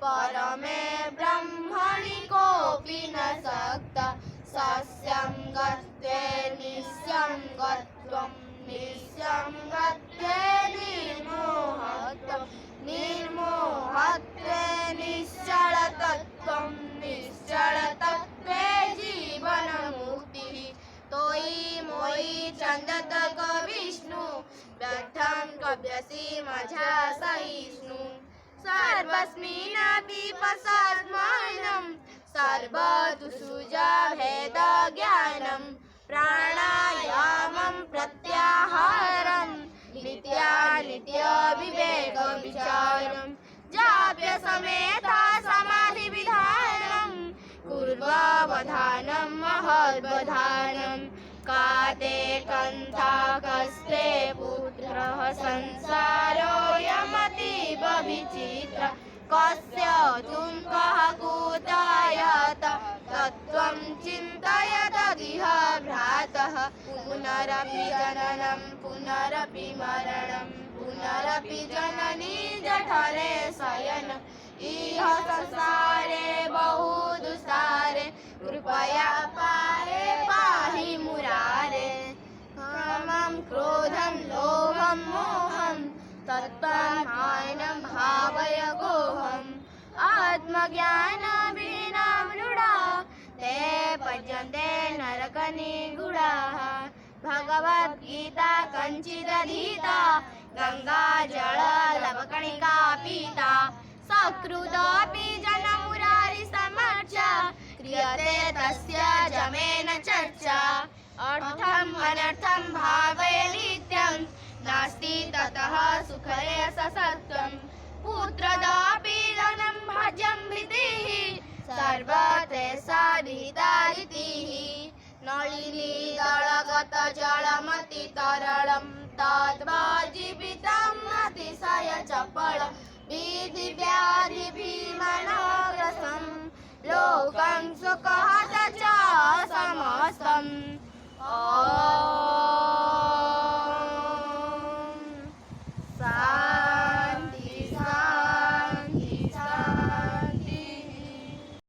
परमे ब्रह्मणि कोऽपि न शक्तः सस्यं गत्वे निस्यं गत्वं निस्यं गत्वे निर्मोहत्वं निर्मोहत्वे निश्चलतत्त्वं निश्चलतत्त्वे जीवनमुक्तिः तोयि मोयि चंदत क विष्णु व्यर्थं कव्यसि मझा सहिष्णु सर्वस्मिन्नपि पश्चात्मानं सर्वदुषुजा भेद ज्ञानं प्राणायामं प्रत्याहारं नित्यानित्य विवेक विचारं जाप्य समेता समाधि विधानं कुर्ववधानं महद्वधानं काते कन्था कस्ते पुत्रः संसारोऽयमतीव विचित्रः कस्य तुं कः कुतयत तत्त्वं चिन्तयतदिह भ्रातः पुनरपि जननं पुनरपि मरणं पुनरपि जननी जठरे शयनम् इह संसारे बहु दुस्सारे कृपया पाहि मुरारे कामं क्रोधं लोभं मोहं तत्त्वज्ञानं भावय गोहम् आत्मज्ञानविहीना मृडा ते पद्यन्ते नरकनिगूढाः भगवद्गीता कञ्चिदधीता गङ्गाजललवकणिका पीता सकृदपि जनमुरारिसमर्चा क्रियते तस्य जमेन चर्चा अर्थम् अनर्थं भावय नित्यं नास्ति ततः सुखय ससत्वं पुत्रदापि धनं भाज्यं भीतिः सर्वतेषा निहितादितिः नलिनी दलगत जलमति तरलं तद्वज्जीवितं अतिशय चपलं विधि व्याधिभिमनोग्रस्तं लोकं सुखहत च समस्तम्।